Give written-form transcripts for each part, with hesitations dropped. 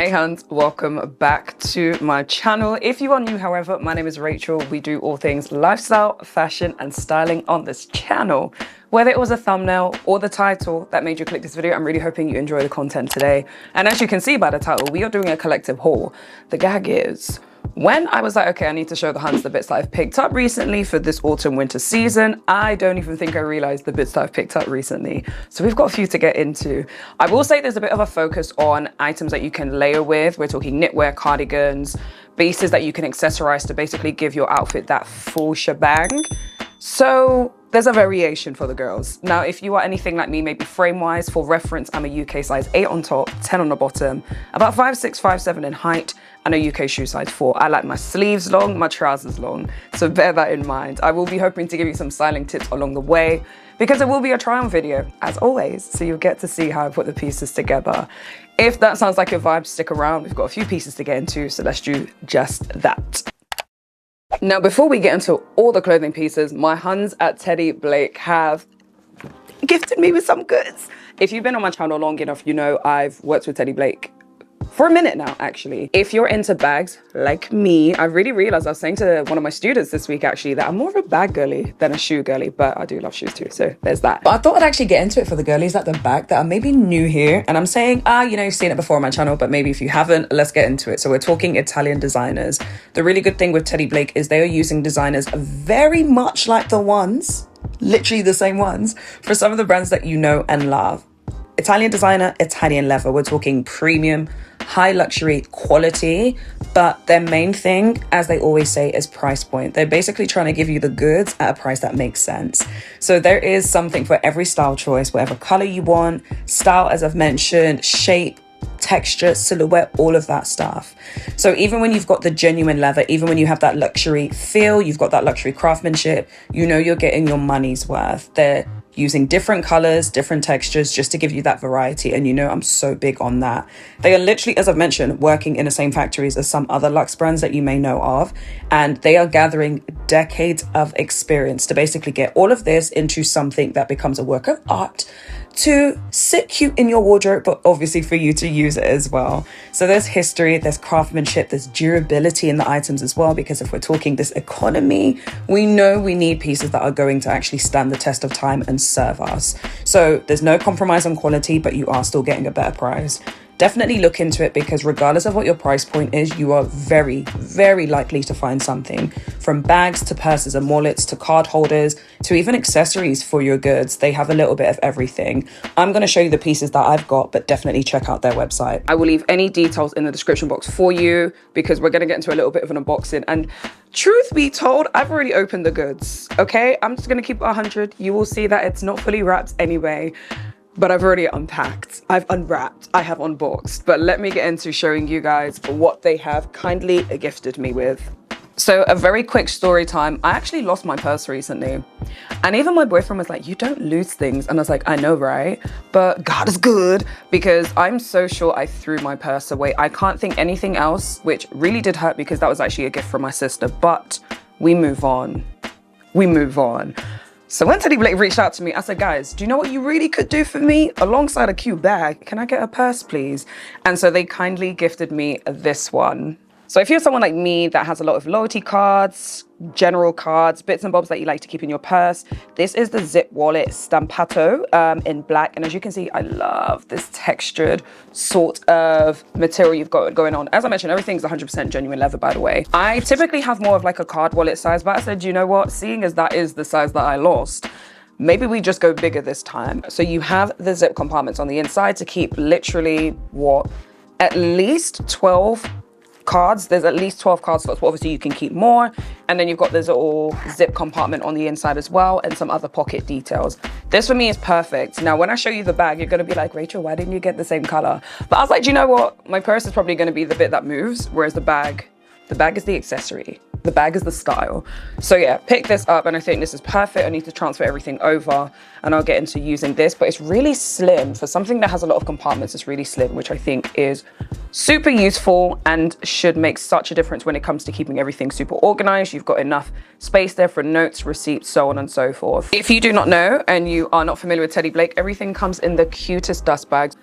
Hey huns, welcome back to my channel. If you are new, however, my name is Rachel. We do all things lifestyle, fashion, and styling on this channel. Whether it was a thumbnail or the title that made you click this video, I'm really hoping you enjoy the content today. And as you can see by the title, we are doing a collective haul. The gag is, when I was like, okay, I need to show the huns the bits that I've picked up recently for this autumn winter season, I don't even think I realized the bits that I've picked up recently. So we've got a few to get into. I will say there's a bit of a focus on items that you can layer with. We're talking knitwear, cardigans, pieces that you can accessorize to basically give your outfit that full shebang. So there's a variation for the girls. Now, if you are anything like me, maybe frame-wise, for reference, I'm a UK size 8 on top, 10 on the bottom, about 5'6", 5'7" in height, and a UK shoe size 4. I like my sleeves long, my trousers long, so bear that in mind. I will be hoping to give you some styling tips along the way, because it will be a try-on video, as always, so you'll get to see how I put the pieces together. If that sounds like your vibe, stick around. We've got a few pieces to get into, so let's do just that. Now, before we get into all the clothing pieces, my huns at Teddy Blake have gifted me with some goods. If you've been on my channel long enough, you know I've worked with Teddy Blake for a minute now, actually. If you're into bags like me, I really realized, I was saying to one of my students this week actually, that I'm more of a bag girly than a shoe girly, but I do love shoes too, so there's that. But I thought I'd actually get into it for the girlies at the back that are maybe new here. And I'm saying, you know, you've seen it before on my channel, but maybe if you haven't, let's get into it. So we're talking Italian designers. The really good thing with Teddy Blake is they are using designers very much like the ones, literally the same ones, for some of the brands that you know and love. Italian designer, Italian leather. We're talking premium, high luxury quality, but their main thing, as they always say, is price point. They're basically trying to give you the goods at a price that makes sense. So there is something for every style choice, whatever color you want, style, as I've mentioned, shape, texture, silhouette, all of that stuff. So even when you've got the genuine leather, even when you have that luxury feel, you've got that luxury craftsmanship, you know you're getting your money's worth. They're using different colors, different textures, just to give you that variety. And you know, I'm so big on that. They are literally, as I've mentioned, working in the same factories as some other luxe brands that you may know of. And they are gathering decades of experience to basically get all of this into something that becomes a work of art to sit cute in your wardrobe, but obviously for you to use it as well. So there's history, there's craftsmanship, there's durability in the items as well, because if we're talking this economy, we know we need pieces that are going to actually stand the test of time and serve us. So there's no compromise on quality, but you are still getting a better price. Definitely look into it, because regardless of what your price point is, you are very, very likely to find something, from bags to purses and wallets to card holders to even accessories for your goods. They have a little bit of everything. I'm going to show you the pieces that I've got, but definitely check out their website. I will leave any details in the description box for you, because we're going to get into a little bit of an unboxing. And truth be told, I've already opened the goods. Okay, I'm just going to keep it 100. You will see that it's not fully wrapped anyway. But I've already unpacked, I've unwrapped, I have unboxed. But let me get into showing you guys what they have kindly gifted me with. So a very quick story time. I actually lost my purse recently. And even my boyfriend was like, you don't lose things. And I was like, I know, right? But God is good, because I'm so sure I threw my purse away. I can't think anything else, which really did hurt, because that was actually a gift from my sister. But we move on. We move on. So when Teddy Blake reached out to me, I said, guys, do you know what you really could do for me? Alongside a cute bag, can I get a purse, please? And so they kindly gifted me this one. So if you're someone like me that has a lot of loyalty cards, general cards, bits and bobs that you like to keep in your purse, this is the zip wallet Stampato in black. And as you can see, I love this textured sort of material you've got going on. As I mentioned, everything's 100% genuine leather, by the way. I typically have more of like a card wallet size, but I said, you know what, seeing as that is the size that I lost, maybe we just go bigger this time. So you have the zip compartments on the inside to keep literally, what, at least 12 cards. There's at least 12 card slots, but obviously you can keep more. And then you've got this little zip compartment on the inside as well, and some other pocket details. This for me is perfect. Now, when I show you the bag, you're gonna be like, Rachel, why didn't you get the same color? But I was like, do you know what? My purse is probably gonna be the bit that moves, whereas the bag is the accessory. The bag is the style. So yeah, pick this up, and I think this is perfect. I need to transfer everything over, and I'll get into using this, but it's really slim. For something that has a lot of compartments, it's really slim, which I think is super useful and should make such a difference when it comes to keeping everything super organized. You've got enough space there for notes, receipts, so on and so forth. If you do not know and you are not familiar with Teddy Blake, everything comes in the cutest dust bags.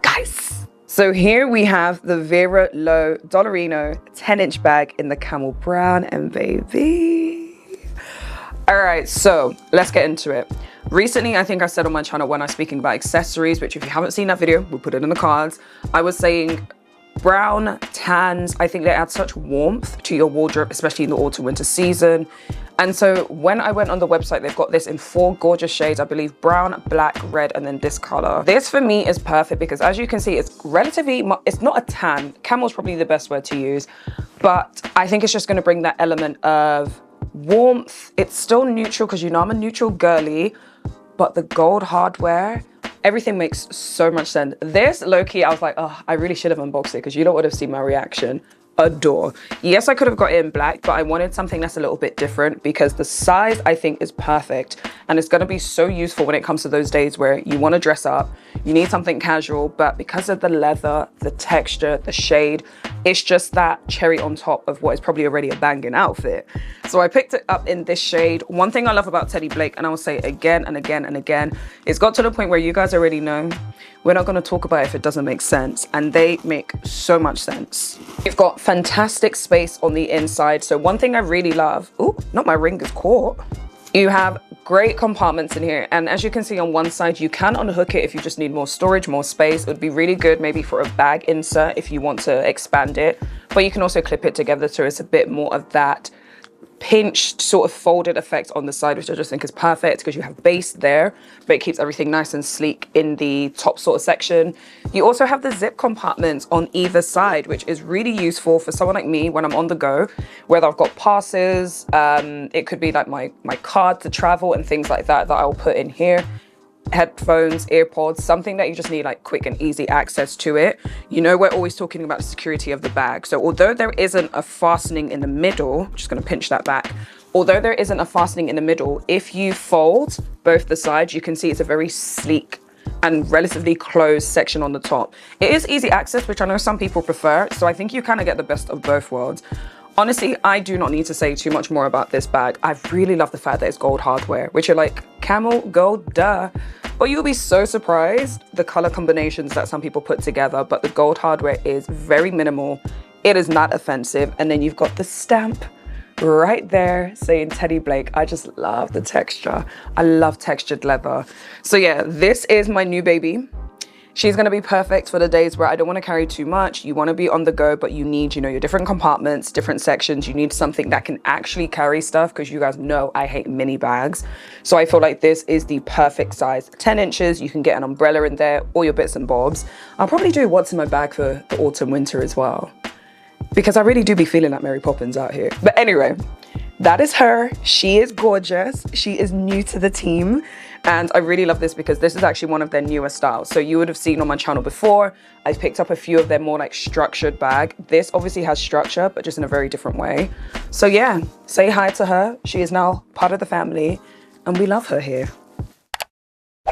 Guys, So here we have the Vera Low Dollarino 10-inch bag in the camel brown, and baby. All right, so let's get into it. Recently, I think I said on my channel when I was speaking about accessories, which if you haven't seen that video, we'll put it in the cards. I was saying brown, tans, I think they add such warmth to your wardrobe, especially in the autumn winter season. And so when I went on the website, they've got this in 4 gorgeous shades, I believe brown, black, red, and then this color. This for me is perfect because as you can see, it's relatively, it's not a tan. Camel's probably the best word to use, but I think it's just gonna bring that element of warmth. It's still neutral because you know I'm a neutral girly, but the gold hardware, everything makes so much sense. This, low-key, I was like, oh, I really should have unboxed it because you don't would have seen my reaction. Adore. Yes, I could have got it in black, but I wanted something that's a little bit different because the size I think is perfect, and it's going to be so useful when it comes to those days where you want to dress up, you need something casual, but because of the leather, the texture, the shade, it's just that cherry on top of what is probably already a banging outfit. So I picked it up in this shade. One thing I love about Teddy Blake, and I will say it again and again and again, it's got to the point where you guys already know we're not going to talk about it if it doesn't make sense, and they make so much sense. You've got fantastic space on the inside. So one thing I really love, oh, not my ring is caught. You have great compartments in here, and as you can see on one side, you can unhook it if you just need more storage, more space. It would be really good maybe for a bag insert if you want to expand it, but you can also clip it together so it's a bit more of that pinched sort of folded effect on the side, which I just think is perfect because you have base there, but it keeps everything nice and sleek in the top sort of section. You also have the zip compartments on either side, which is really useful for someone like me when I'm on the go, whether I've got passes, it could be like my card to travel and things like that I'll put in here. Headphones, earpods, something that you just need like quick and easy access to it. You know, we're always talking about the security of the bag. So although there isn't a fastening in the middle, just gonna pinch that back. Although there isn't a fastening in the middle, if you fold both the sides, you can see it's a very sleek and relatively closed section on the top. It is easy access, which I know some people prefer. So I think you kind of get the best of both worlds. Honestly, I do not need to say too much more about this bag. I really love the fact that it's gold hardware, which you're like, camel, gold, duh. But you'll be so surprised the color combinations that some people put together, but the gold hardware is very minimal. It is not offensive. And then you've got the stamp right there saying Teddy Blake. I just love the texture. I love textured leather. So yeah, this is my new baby. She's gonna be perfect for the days where I don't wanna carry too much. You wanna be on the go, but you need, you know, your different compartments, different sections. You need something that can actually carry stuff because you guys know I hate mini bags. So I feel like this is the perfect size. 10 inches, you can get an umbrella in there, all your bits and bobs. I'll probably do what's in my bag for the autumn winter as well, because I really do be feeling like Mary Poppins out here. But anyway, that is her. She is gorgeous. She is new to the team. And I really love this because this is actually one of their newer styles. So you would have seen on my channel before, I picked up a few of their more like structured bag. This obviously has structure, but just in a very different way. So yeah, say hi to her. She is now part of the family and we love her here.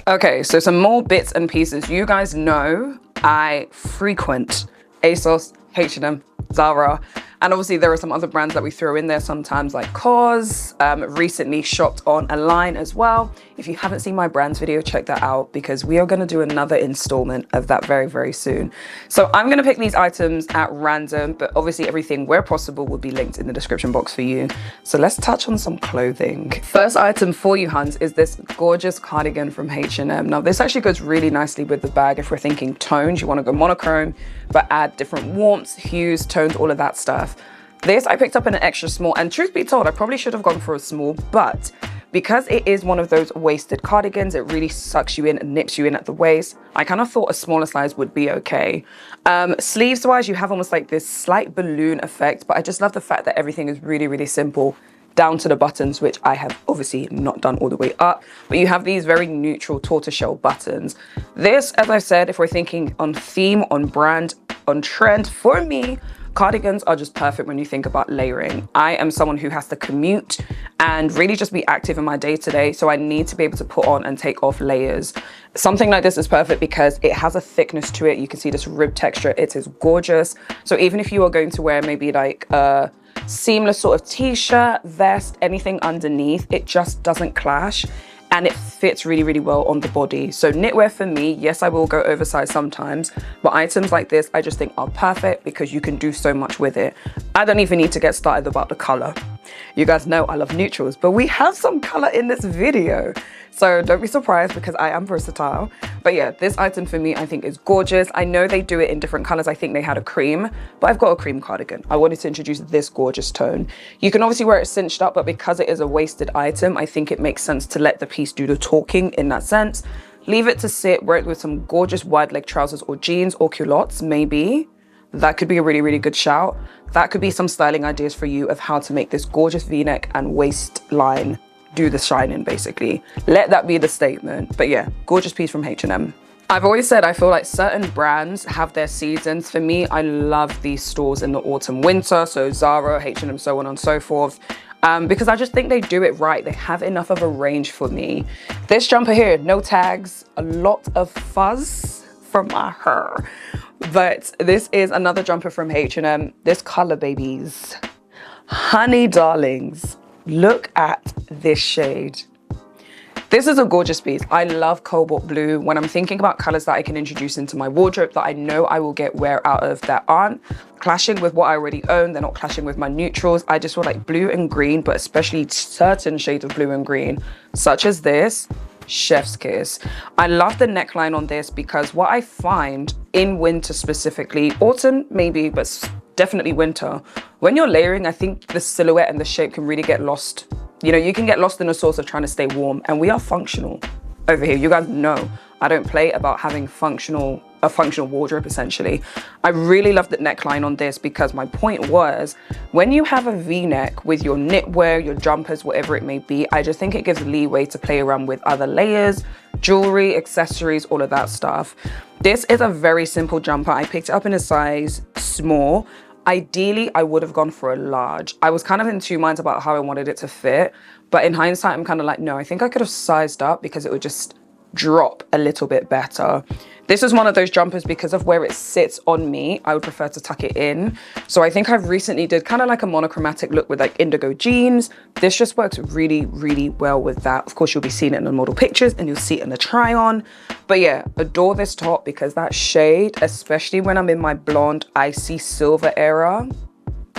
Okay, so some more bits and pieces. You guys know I frequent Asos, H&M, Zara, and obviously there are some other brands that we throw in there sometimes, like FAQS. Recently shopped on a line as well. If you haven't seen my brands video, check that out because we are going to do another installment of that very, very soon. So I'm going to pick these items at random, but obviously everything where possible will be linked in the description box for you. So let's touch on some clothing. First item for you, huns, is this gorgeous cardigan from H&M. Now this actually goes really nicely with the bag. If we're thinking tones, you want to go monochrome, but add different warmths, hues, tones, all of that stuff. This I picked up in an extra small, and truth be told, I probably should have gone for a small, but because it is one of those waisted cardigans, it really sucks you in and nips you in at the waist. I kind of thought a smaller size would be okay. Sleeves wise, you have almost like this slight balloon effect, but I just love the fact that everything is really, really simple down to the buttons, which I have obviously not done all the way up, but you have these very neutral tortoiseshell buttons. This, as I said, if we're thinking on theme, on brand, on trend, for me, cardigans are just perfect when you think about layering. I am someone who has to commute and really just be active in my day-to-day, so I need to be able to put on and take off layers. Something like this is perfect because it has a thickness to it. You can see this rib texture. It is gorgeous. So even if you are going to wear maybe like a seamless sort of t-shirt, vest, anything underneath, it just doesn't clash. and it fits really, really well on the body. So knitwear for me, yes, I will go oversized sometimes, but items like this I just think are perfect because you can do so much with it. I don't even need to get started about the color. You guys know I love neutrals, but we have some color in this video. So don't be surprised because I am versatile. But yeah, this item for me, I think is gorgeous. I know they do it in different colors. I think they had a cream, but I've got a cream cardigan. I wanted to introduce this gorgeous tone. You can obviously wear it cinched up, but because it is a waisted item, I think it makes sense to let the piece do the talking in that sense. Leave it to sit, wear it with some gorgeous wide leg trousers or jeans or culottes, maybe. That could be a really, really good shout. That could be some styling ideas for you of how to make this gorgeous V-neck and waistline do the shining, basically. Let that be the statement. But yeah, gorgeous piece from H&M. I've always said I feel like certain brands have their seasons. For me, I love these stores in the autumn, winter. So Zara, H&M, so on and so forth. Because I just think they do it right. They have enough of a range for me. This jumper here, no tags, a lot of fuzz from my hair. But this is another jumper from H&M. This color, babies. Honey darlings. Look at this shade. This is a gorgeous piece. I love cobalt blue. When I'm thinking about colors that I can introduce into my wardrobe that I know I will get wear out of, that aren't clashing with what I already own, they're not clashing with my neutrals. I just feel like blue and green, but especially certain shades of blue and green, such as this, chef's kiss. I love the neckline on this because what I find in winter specifically, autumn maybe, but definitely winter, when you're layering, I think the silhouette and the shape can really get lost. You know, you can get lost in the sauce of trying to stay warm, and we are functional over here. You guys know I don't play about having a functional wardrobe, essentially. I really love the neckline on this because my point was, when you have a V-neck with your knitwear, your jumpers, whatever it may be, I just think it gives leeway to play around with other layers, jewelry, accessories, all of that stuff. This is a very simple jumper. I picked it up in a size small. Ideally, I would have gone for a large. I was kind of in two minds about how I wanted it to fit, but in hindsight, I'm kind of like, no, I think I could have sized up because it would just drop a little bit better. This is one of those jumpers because of where it sits on me, I would prefer to tuck it in. So I think I've recently did kind of like a monochromatic look with like indigo jeans. This just works really, really well with that. Of course, you'll be seeing it in the model pictures and you'll see it in the try on. But yeah, adore this top because that shade, especially when I'm in my blonde, icy silver era,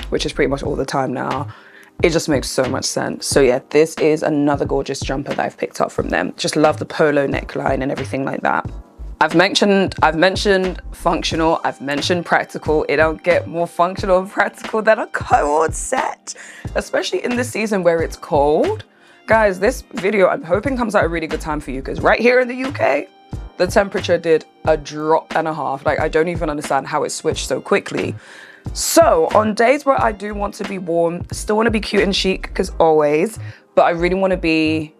which is pretty much all the time now, it just makes so much sense. So yeah, this is another gorgeous jumper that I've picked up from them. Just love the polo neckline and everything like that. I've mentioned functional, I've mentioned practical. It don't get more functional and practical than a co-ord set, especially in this season where it's cold. Guys, this video I'm hoping comes at a really good time for you because right here in the UK, the temperature did a drop and a half. Like, I don't even understand how it switched so quickly. So on days where I do want to be warm, still want to be cute and chic because always, but I really want to be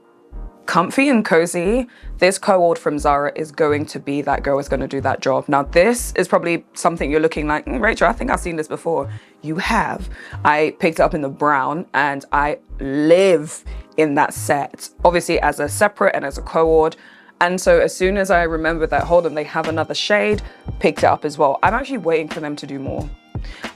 comfy and cozy, this co-ord from Zara is going to be that girl, is going to do that job. Now this is probably something you're looking like, Rachel, I think I've seen this before. You have. I picked it up in the brown and I live in that set, obviously as a separate and as a co-ord. And so as soon as I remember that, hold on, they have another shade, picked it up as well. I'm actually waiting for them to do more.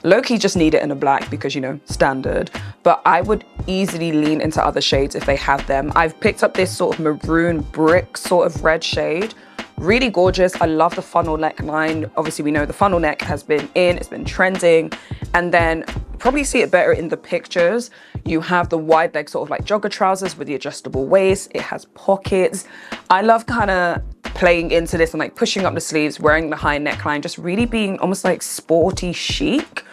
Low-key just need it in a black because, you know, standard, but I would easily lean into other shades if they have them. I've picked up this sort of maroon brick sort of red shade. Really gorgeous. I love the funnel neckline. Obviously, we know the funnel neck has been in, it's been trending. And then probably see it better in the pictures. You have the wide leg sort of like jogger trousers with the adjustable waist. It has pockets. I love kind of playing into this and like pushing up the sleeves, wearing the high neckline, just really being almost like sporty chic.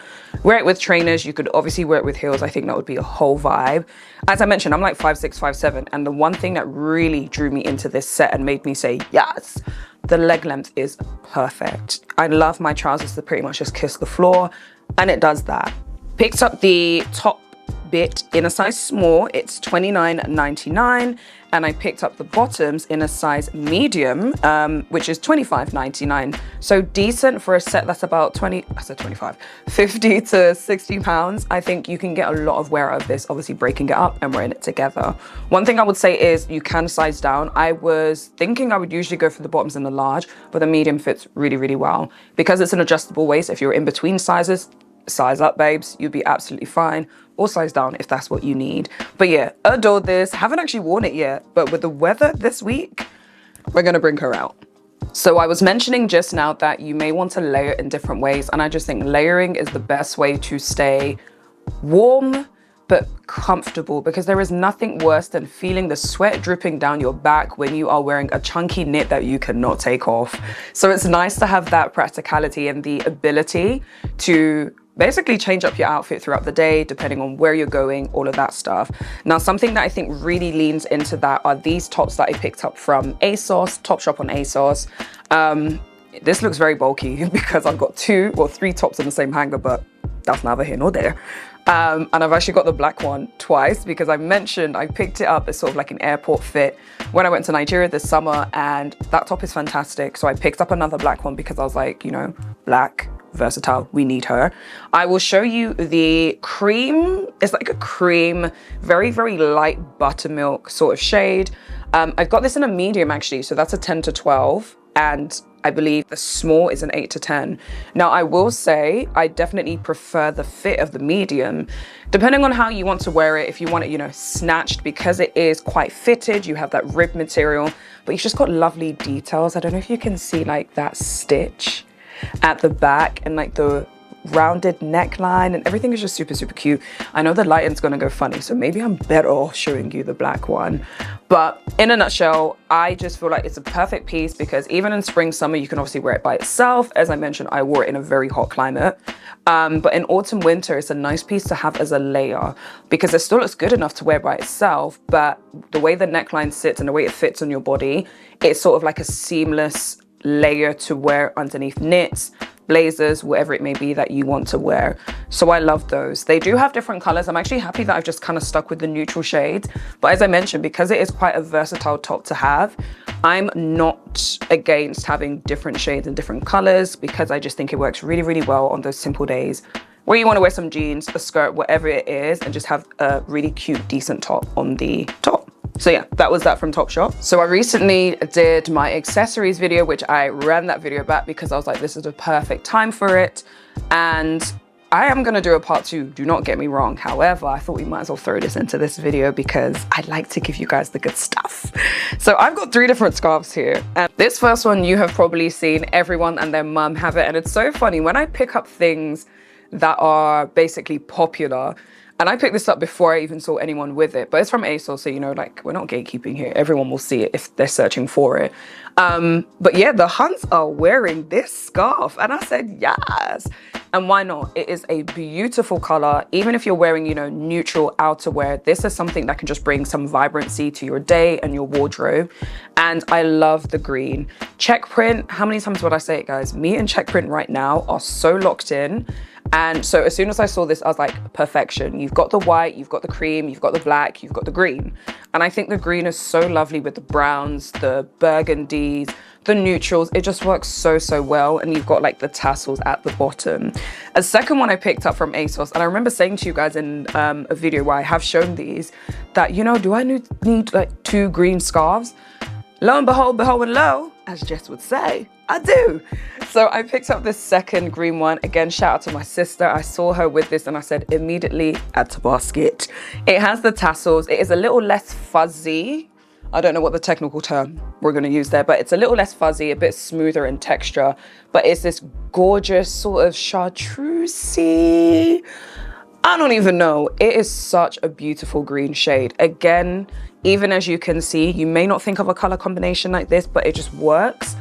Wear it with trainers. You could obviously wear it with heels. I think that would be a whole vibe. As I mentioned, I'm like 5'6", 5'7", and the one thing that really drew me into this set and made me say yes, the leg length is perfect. I love my trousers to pretty much just kiss the floor, and it does that. Picked up the top bit in a size small. It's $29.99, and I picked up the bottoms in a size medium, which is $25.99. So decent for a set that's about 50 to 60 pounds. I think you can get a lot of wear out of this, obviously breaking it up and wearing it together. One thing I would say is you can size down. I was thinking I would usually go for the bottoms in the large, but the medium fits really, really well. Because it's an adjustable waist, if you're in between sizes, size up, babes, you'd be absolutely fine. or size down if that's what you need. But yeah, adore this. Haven't actually worn it yet, but with the weather this week, we're gonna bring her out. So I was mentioning just now that you may want to layer in different ways, and I just think layering is the best way to stay warm but comfortable, because there is nothing worse than feeling the sweat dripping down your back when you are wearing a chunky knit that you cannot take off. So it's nice to have that practicality and the ability to basically change up your outfit throughout the day, depending on where you're going, all of that stuff. Now, something that I think really leans into that are these tops that I picked up from Asos, Topshop on Asos. This looks very bulky because I've got 2 or 3 tops in the same hanger, but that's neither here nor there. And I've actually got the black one twice because I mentioned I picked it up as sort of like an airport fit when I went to Nigeria this summer, and that top is fantastic. So I picked up another black one because I was like, you know, black, versatile, we need her. I will show you the cream. It's like a cream, very, very light buttermilk sort of shade. I've got this in a medium actually, so that's a 10 to 12. And I believe the small is an 8 to 10. Now, I will say I definitely prefer the fit of the medium, depending on how you want to wear it. If you want it, you know, snatched, because it is quite fitted, you have that rib material, but you've just got lovely details. I don't know if you can see like that stitch at the back and like the rounded neckline, and everything is just super, super cute. I know the lighting's gonna go funny, so maybe I'm better off showing you the black one. But in a nutshell, I just feel like it's a perfect piece because even in spring, summer, you can obviously wear it by itself. As I mentioned, I wore it in a very hot climate. But in autumn, winter, it's a nice piece to have as a layer because it still looks good enough to wear by itself, but the way the neckline sits and the way it fits on your body, it's sort of like a seamless layer to wear underneath knits, blazers, whatever it may be that you want to wear. So I love those. They do have different colors. I'm actually happy that I've just kind of stuck with the neutral shades. But as I mentioned, because it is quite a versatile top to have, I'm not against having different shades and different colors because I just think it works really, really well on those simple days where you want to wear some jeans, a skirt, whatever it is, and just have a really cute, decent top on the top. So yeah, that was that from Topshop. So I recently did my accessories video, which I ran that video back because I was like, this is the perfect time for it. And I am gonna do a part 2, do not get me wrong. However, I thought we might as well throw this into this video because I like to give you guys the good stuff. So I've got 3 different scarves here. And this first one, you have probably seen everyone and their mum have it. And it's so funny, when I pick up things that are basically popular, and I picked this up before I even saw anyone with it, but it's from Asos, so you know, like, we're not gatekeeping here. Everyone will see it if they're searching for it. But yeah, the huns are wearing this scarf, and I said yes. And why not? It is a beautiful color. Even if you're wearing, you know, neutral outerwear, this is something that can just bring some vibrancy to your day and your wardrobe. And I love the green. Check print, how many times would I say it, guys? Me and check print right now are so locked in. And so as soon as I saw this, I was like, perfection. You've got the white, you've got the cream, you've got the black, you've got the green. And I think the green is so lovely with the browns, the burgundies, the neutrals. It just works so, so well. And you've got like the tassels at the bottom. A second one I picked up from Asos, and I remember saying to you guys in a video where I have shown these, that, you know, do I need like 2 green scarves? Lo and behold, and lo, as Jess would say, I do. So I picked up this second green one. Again, shout out to my sister. I saw her with this and I said, immediately add to basket. It has the tassels. It is a little less fuzzy. I don't know what the technical term we're going to use there, but it's a little less fuzzy, a bit smoother in texture. But it's this gorgeous sort of chartreusey, I don't even know. It is such a beautiful green shade. Again, even as you can see, you may not think of a color combination like this, but it just works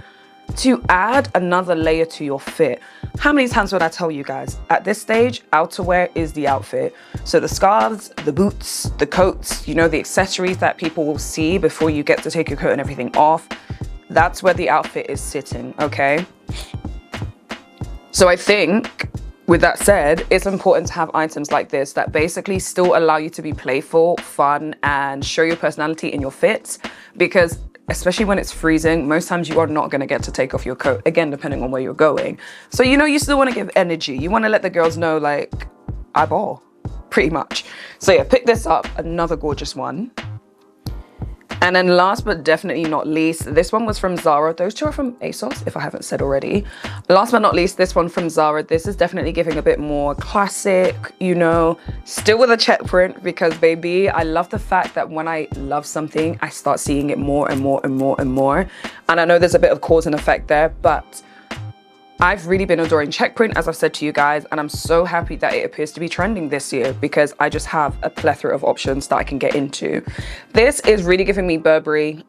to add another layer to your fit. How many times would I tell you guys? At this stage, outerwear is the outfit. So the scarves, the boots, the coats, you know, the accessories that people will see before you get to take your coat and everything off, that's where the outfit is sitting, okay? So I think, with that said, it's important to have items like this that basically still allow you to be playful, fun, and show your personality in your fits, because especially when it's freezing, most times you are not going to get to take off your coat, again, depending on where you're going. So, you know, you still want to give energy. You want to let the girls know, like, I ball, pretty much. So yeah, pick this up, another gorgeous one. And then last but definitely not least, this one was from Zara. Those two are from Asos, if I haven't said already. Last but not least, this one from Zara. This is definitely giving a bit more classic, you know, still with a check print, because baby, I love the fact that when I love something, I start seeing it more and more and more and more. And I know there's a bit of cause and effect there, but I've really been adoring check print, as I've said to you guys, and I'm so happy that it appears to be trending this year because I just have a plethora of options that I can get into. This is really giving me Burberry.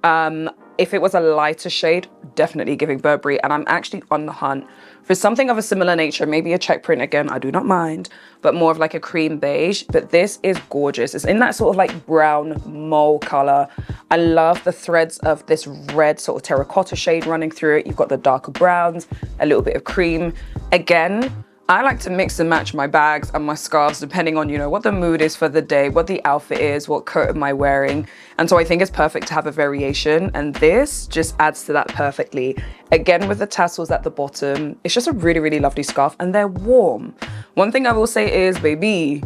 If it was a lighter shade, definitely giving Burberry, and I'm actually on the hunt for something of a similar nature, maybe a check print again, I do not mind, but more of like a cream beige. But this is gorgeous. It's in that sort of like brown mole color. I love the threads of this red sort of terracotta shade running through it. You've got the darker browns, a little bit of cream. Again, I like to mix and match my bags and my scarves depending on, you know, what the mood is for the day, what the outfit is, what coat am I wearing. And so I think it's perfect to have a variation, and this just adds to that perfectly. Again, with the tassels at the bottom, it's just a really, really lovely scarf, and they're warm. One thing I will say is, baby,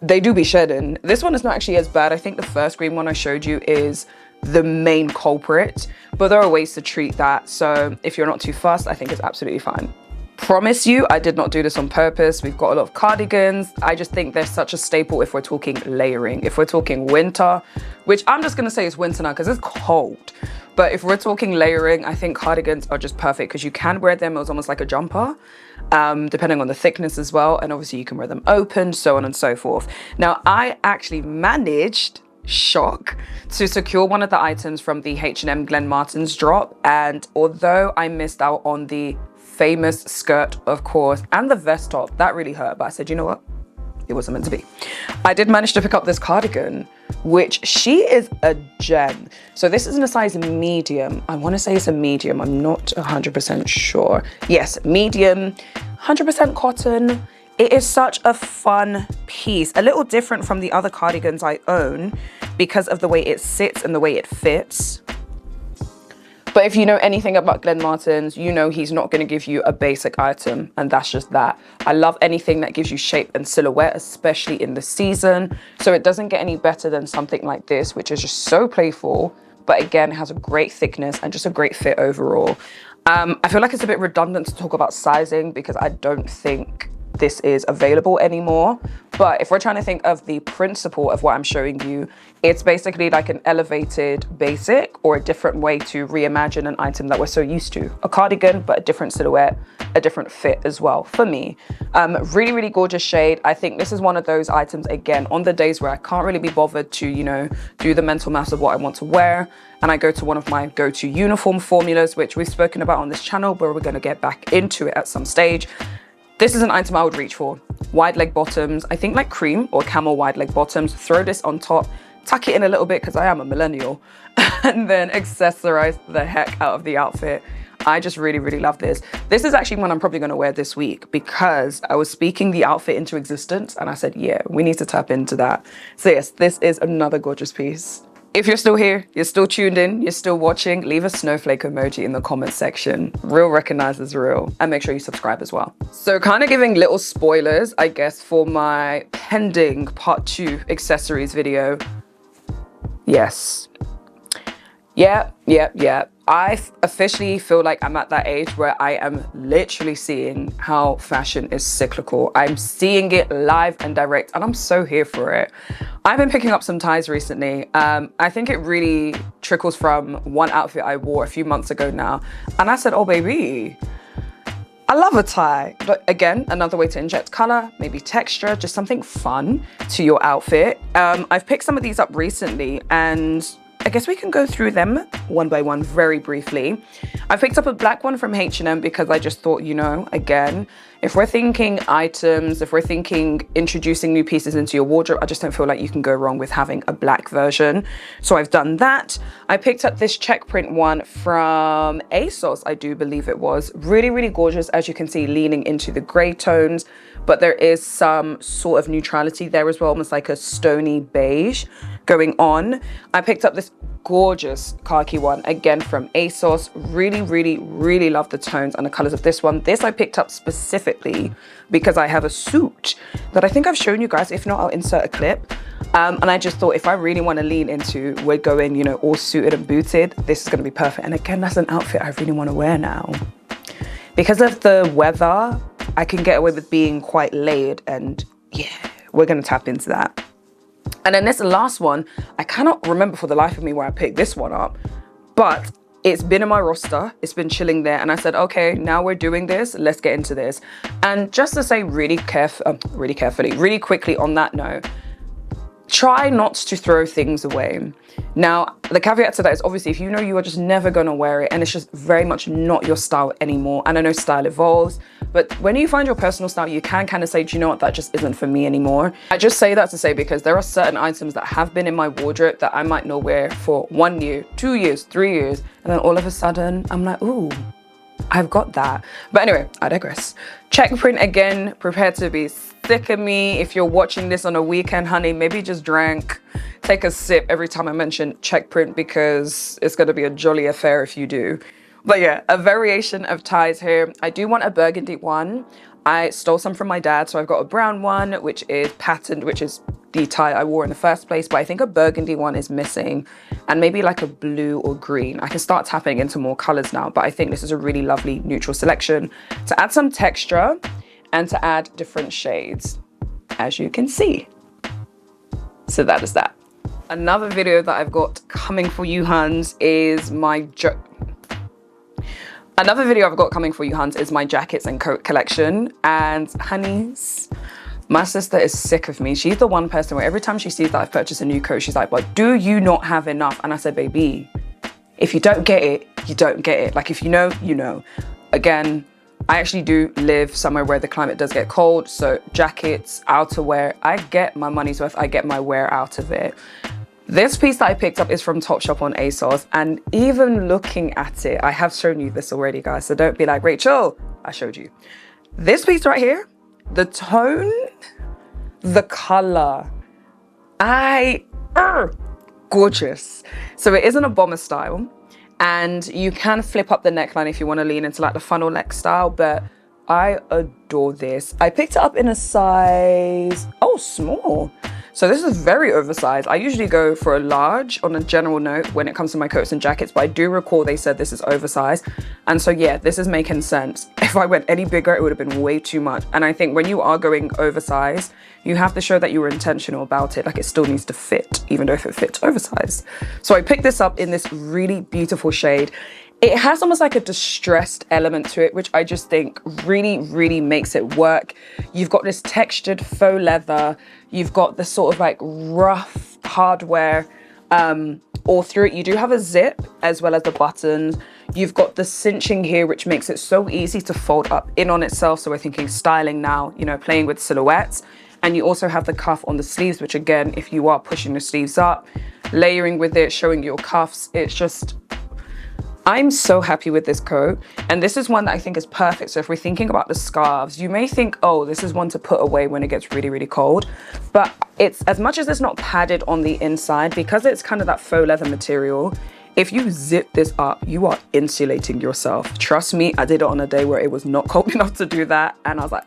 they do be shedding. This one is not actually as bad. I think the first green one I showed you is the main culprit, but there are ways to treat that. So if you're not too fussed, I think it's absolutely fine. Promise you, I did not do this on purpose. We've got a lot of cardigans. I just think they're such a staple if we're talking layering. If we're talking winter, which I'm just gonna say is winter now because it's cold. But if we're talking layering, I think cardigans are just perfect because you can wear them as almost like a jumper, depending on the thickness as well. And obviously you can wear them open, so on and so forth. Now, I actually managed, shock, to secure one of the items from the H&M Glen Martin's drop. And although I missed out on the famous skirt, of course, and the vest top, that really hurt, but I said, you know what, it wasn't meant to be. I did manage to pick up this cardigan, which she is a gem. So this is in a size medium. I want to say it's a medium, I'm not 100% sure. Yes, medium, 100% cotton. It is such a fun piece, a little different from the other cardigans I own because of the way it sits and the way it fits. But if you know anything about Glen Martin's, you know he's not going to give you a basic item, and that's just that. I love anything that gives you shape and silhouette, especially in the season. So it doesn't get any better than something like this, which is just so playful, but again, it has a great thickness and just a great fit overall. I feel like it's a bit redundant to talk about sizing because I don't think this is available anymore. But if we're trying to think of the principle of what I'm showing you, it's basically like an elevated basic or a different way to reimagine an item that we're so used to. A cardigan, but a different silhouette, a different fit as well for me. Really, really gorgeous shade. I think this is one of those items, again, on the days where I can't really be bothered to, you know, do the mental maths of what I want to wear. And I go to one of my go-to uniform formulas, which we've spoken about on this channel, but we're going to get back into it at some stage. This is an item I would reach for. Wide leg bottoms, I think like cream or camel wide leg bottoms. Throw this on top, tuck it in a little bit because I am a millennial, and then accessorize the heck out of the outfit. I just really, really love this. This is actually one I'm probably going to wear this week because I was speaking the outfit into existence and I said, yeah, we need to tap into that. So yes, this is another gorgeous piece. If you're still here, you're still tuned in, you're still watching, leave a snowflake emoji in the comment section. Real recognizes real. And make sure you subscribe as well. So kind of giving little spoilers, I guess, for my pending part 2 accessories video. Yes. Yeah. I officially feel like I'm at that age where I am literally seeing how fashion is cyclical. I'm seeing it live and direct, and I'm so here for it. I've been picking up some ties recently. I think it really trickles from one outfit I wore a few months ago now. And I said, oh baby, I love a tie. But again, another way to inject color, maybe texture, just something fun to your outfit. I've picked some of these up recently, and I guess we can go through them one by one very briefly. I picked up a black one from H&M because I just thought, you know, again, if we're thinking items, if we're thinking introducing new pieces into your wardrobe, I just don't feel like you can go wrong with having a black version. So I've done that. I picked up this check print one from Asos, I do believe it was. Really, really gorgeous, as you can see, leaning into the gray tones, but there is some sort of neutrality there as well, almost like a stony beige going on. I picked up this gorgeous khaki one, again from Asos. Really, really, really love the tones and the colors of this one. This I picked up specifically because I have a suit that I think I've shown you guys. If not, I'll insert a clip. And I just thought if I really want to lean into, we're going, you know, all suited and booted, this is going to be perfect. And again, that's an outfit I really want to wear now. Because of the weather, I can get away with being quite layered, and yeah, we're going to tap into that. And then this last one, I cannot remember for the life of me where I picked this one up, but it's been in my roster, it's been chilling there, and I said, okay, now we're doing this, let's get into this. And just to say really quickly on that note, try not to throw things away. Now, the caveat to that is obviously if you know you are just never gonna wear it and it's just very much not your style anymore, and I know style evolves, but when you find your personal style, you can kind of say, do you know what, that just isn't for me anymore. I just say that to say because there are certain items that have been in my wardrobe that I might not wear for 1 year, 2 years, 3 years, and then all of a sudden I'm like, ooh, I've got that. But anyway, I digress. Check print again, prepare to be sick of me. If you're watching this on a weekend, honey, maybe just take a sip every time I mention check print, because it's going to be a jolly affair if you do. But yeah, a variation of ties here. I do want a burgundy one. I stole some from my dad, so I've got a brown one, which is patterned, which is the tie I wore in the first place, but I think a burgundy one is missing, and maybe like a blue or green. I can start tapping into more colors now, but I think this is a really lovely neutral selection to add some texture and to add different shades, as you can see. So that is that. Another video that I've got coming for you, huns, is my jackets and coat collection. And honeys, my sister is sick of me. She's the one person where every time she sees that I've purchased a new coat, she's like, but do you not have enough? And I said, baby, if you don't get it, you don't get it. Like, if you know, you know. Again, I actually do live somewhere where the climate does get cold, so jackets, outerwear, I get my money's worth, I get my wear out of it. This piece that I picked up is from Topshop on Asos, and even looking at it, I have shown you this already, guys, so don't be like, Racheal, I showed you. This piece right here, the tone, the color, gorgeous. So it isn't a bomber style, and you can flip up the neckline if you want to lean into like the funnel neck style, but I adore this. I picked it up in a size, small. So this is very oversized. I usually go for a large on a general note when it comes to my coats and jackets, but I do recall they said this is oversized. And so yeah, this is making sense. If I went any bigger, it would have been way too much. And I think when you are going oversized, you have to show that you were intentional about it. Like, it still needs to fit, even though if it fits oversized. So I picked this up in this really beautiful shade. It has almost like a distressed element to it, which I just think really, really makes it work. You've got this textured faux leather. You've got this sort of like rough hardware all through it. You do have a zip as well as the buttons. You've got the cinching here, which makes it so easy to fold up in on itself. So we're thinking styling now, you know, playing with silhouettes. And you also have the cuff on the sleeves, which again, if you are pushing the sleeves up, layering with it, showing your cuffs, it's just, I'm so happy with this coat. And this is one that I think is perfect. So if we're thinking about the scarves, you may think, oh, this is one to put away when it gets really, really cold. But it's, as much as it's not padded on the inside, because it's kind of that faux leather material, if you zip this up, you are insulating yourself. Trust me, I did it on a day where it was not cold enough to do that. And I was like,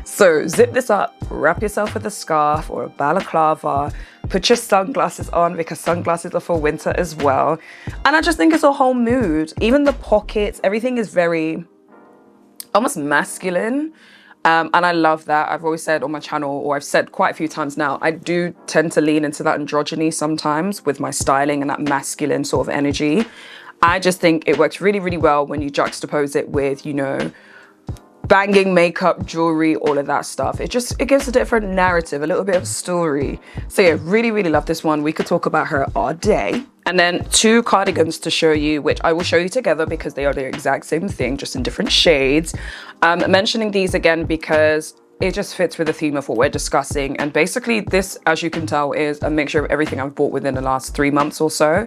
so zip this up, wrap yourself with a scarf or a balaclava, put your sunglasses on, because sunglasses are for winter as well. And I just think it's a whole mood. Even the pockets, everything is very almost masculine. And I love that. I've always said on my channel, or I've said quite a few times now, I do tend to lean into that androgyny sometimes with my styling and that masculine sort of energy. I just think it works really, really well when you juxtapose it with, you know, banging makeup, jewelry, all of that stuff. It gives a different narrative, a little bit of story. So yeah, really, really love this one. We could talk about her all day. And then 2 cardigans to show you, which I will show you together because they are the exact same thing, just in different shades. Mentioning these again because it just fits with the theme of what we're discussing. And basically this, as you can tell, is a mixture of everything I've bought within the last 3 months or so.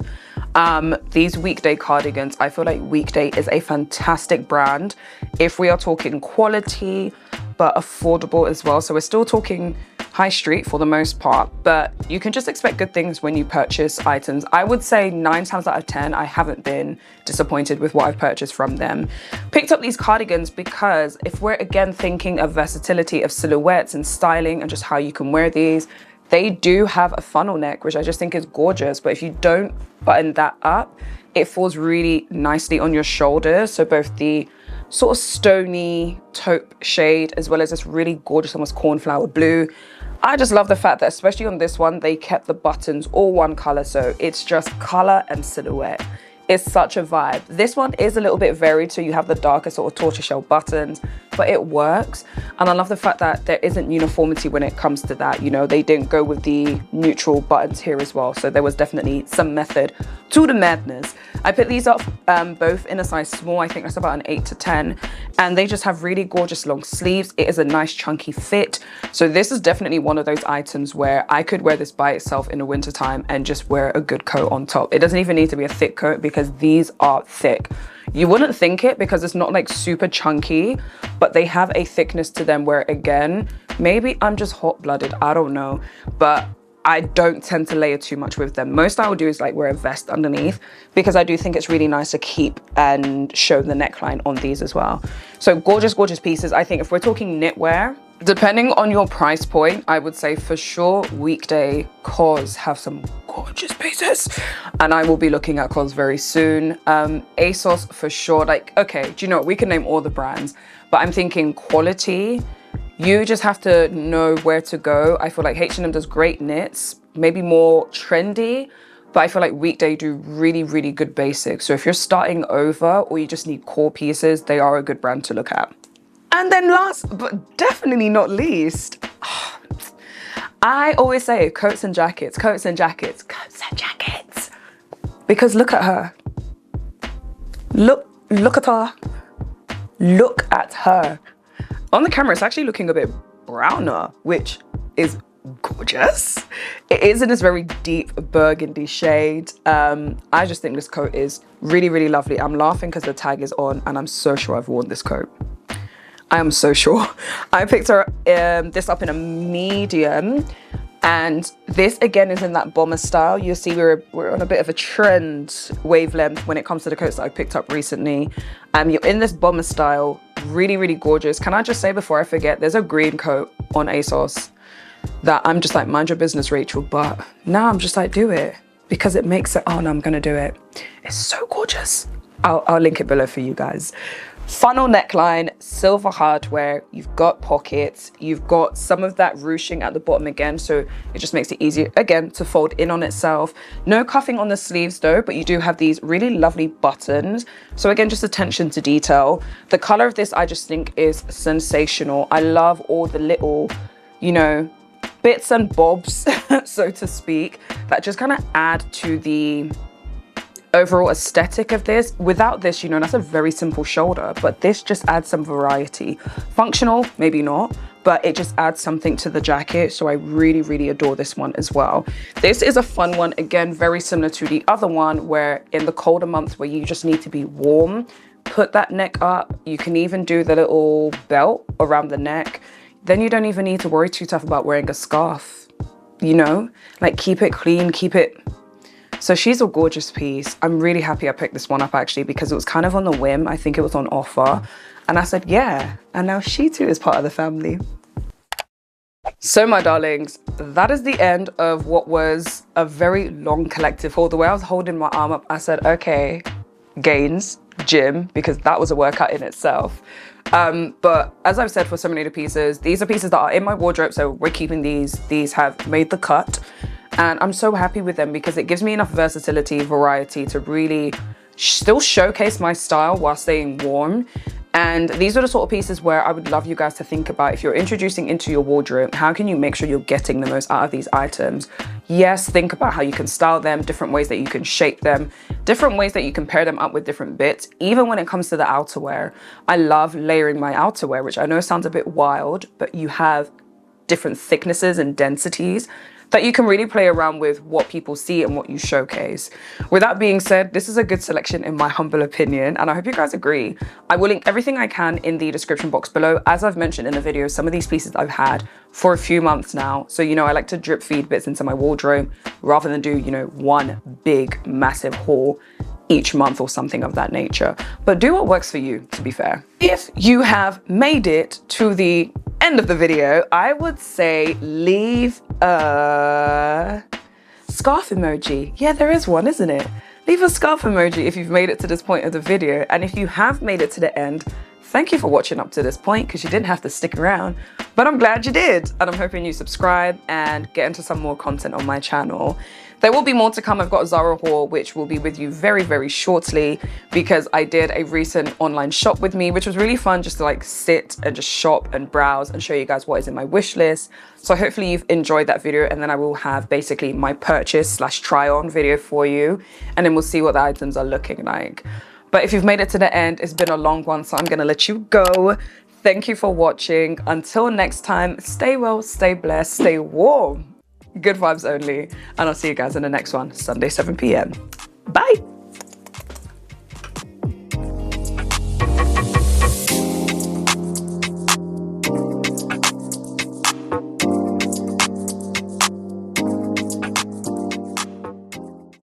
These weekday cardigans, I feel like Weekday is a fantastic brand if we are talking quality, but affordable as well. So we're still talking high street for the most part, but you can just expect good things when you purchase items. I would say 9 times out of 10, I haven't been disappointed with what I've purchased from them. Picked up these cardigans because if we're again thinking of versatility of silhouettes and styling and just how you can wear these They do have a funnel neck, which I just think is gorgeous. But if you don't button that up, it falls really nicely on your shoulders. So both the sort of stony taupe shade as well as this really gorgeous almost cornflower blue. I just love the fact that especially on this one, they kept the buttons all one color. So it's just color and silhouette. It's such a vibe. This one is a little bit varied, so you have the darker sort of tortoiseshell buttons, but it works. And I love the fact that there isn't uniformity when it comes to that. You know, they didn't go with the neutral buttons here as well. So there was definitely some method to the madness. I picked these up both in a size small. I think that's about an 8 to 10. And they just have really gorgeous long sleeves. It is a nice chunky fit. So this is definitely one of those items where I could wear this by itself in the winter time and just wear a good coat on top. It doesn't even need to be a thick coat because these are thick. You wouldn't think it because it's not like super chunky, but they have a thickness to them where, again, maybe I'm just hot-blooded, I don't know, but I don't tend to layer too much with them. Most I would do is like wear a vest underneath because I do think it's really nice to keep and show the neckline on these as well. So gorgeous, gorgeous pieces. I think if we're talking knitwear, depending on your price point, I would say for sure weekday COS have some gorgeous pieces, and I will be looking at COS very soon. Asos for sure. Like, okay, do you know what? We can name all the brands, but I'm thinking quality. You just have to know where to go. I feel like H&M does great knits, maybe more trendy, but I feel like weekday do really, really good basics. So if you're starting over or you just need core pieces, they are a good brand to look at. And then last, but definitely not least, I always say coats and jackets, coats and jackets, coats and jackets. Because look at her. Look at her. Look at her. On the camera, it's actually looking a bit browner, which is gorgeous. It is in this very deep burgundy shade. I just think this coat is really, really lovely. I'm laughing because the tag is on and I'm so sure I've worn this coat. I am so sure. I picked her this up in a medium, and this again is in that bomber style. You'll see we're on a bit of a trend wavelength when it comes to the coats that I picked up recently. You're in this bomber style, really, really gorgeous. Can I just say before I forget, there's a green coat on Asos that I'm just like, mind your business, Racheal, but now I'm just like, do it because it makes it, oh no, I'm gonna do it. It's so gorgeous. I'll link it below for you guys. Funnel neckline, silver hardware, you've got pockets, you've got some of that ruching at the bottom again, so it just makes it easier again to fold in on itself. No cuffing on the sleeves though, but you do have these really lovely buttons. So again, just attention to detail. The color of this I just think is sensational. I love all the little, you know, bits and bobs, so to speak, that just kind of add to the overall aesthetic of this. Without this, you know, that's a very simple shoulder, but this just adds some variety. Functional, maybe not, but it just adds something to the jacket. So I really, really adore this one as well. This is a fun one, again, very similar to the other one, where in the colder months where you just need to be warm, put that neck up. You can even do the little belt around the neck. Then you don't even need to worry too tough about wearing a scarf, you know, like keep it clean, keep it. So she's a gorgeous piece. I'm really happy I picked this one up actually because it was kind of on the whim. I think it was on offer. And I said, yeah. And now she too is part of the family. So my darlings, that is the end of what was a very long collective haul. The way I was holding my arm up, I said, okay, gains, gym, because that was a workout in itself. But as I've said for so many of the pieces, these are pieces that are in my wardrobe. So we're keeping these. These have made the cut. And I'm so happy with them because it gives me enough versatility, variety to really still showcase my style while staying warm. And these are the sort of pieces where I would love you guys to think about if you're introducing into your wardrobe, how can you make sure you're getting the most out of these items? Yes, think about how you can style them, different ways that you can shape them, different ways that you can pair them up with different bits. Even when it comes to the outerwear, I love layering my outerwear, which I know sounds a bit wild, but you have different thicknesses and densities that you can really play around with what people see and what you showcase. With that being said, this is a good selection in my humble opinion, and I hope you guys agree. I will link everything I can in the description box below. As I've mentioned in the video, some of these pieces I've had for a few months now. So, you know, I like to drip feed bits into my wardrobe rather than do, you know, one big, massive haul each month or something of that nature. But do what works for you, to be fair. If you have made it to the end of the video, I would say leave scarf emoji. Yeah, there is one, isn't it? Leave a scarf emoji if you've made it to this point of the video. And if you have made it to the end, thank you for watching up to this point, because you didn't have to stick around, but I'm glad you did. And I'm hoping you subscribe and get into some more content on my channel. There will be more to come. I've got a Zara haul, which will be with you very, very shortly, because I did a recent online shop with me, which was really fun, just to like sit and just shop and browse and show you guys what is in my wish list. So hopefully you've enjoyed that video, and then I will have basically my purchase / try on video for you, and then we'll see what the items are looking like. But if you've made it to the end, it's been a long one, so I'm gonna let you go. Thank you for watching. Until next time, stay well, stay blessed, stay warm. Good vibes only. And I'll see you guys in the next one, Sunday, 7 p.m. Bye.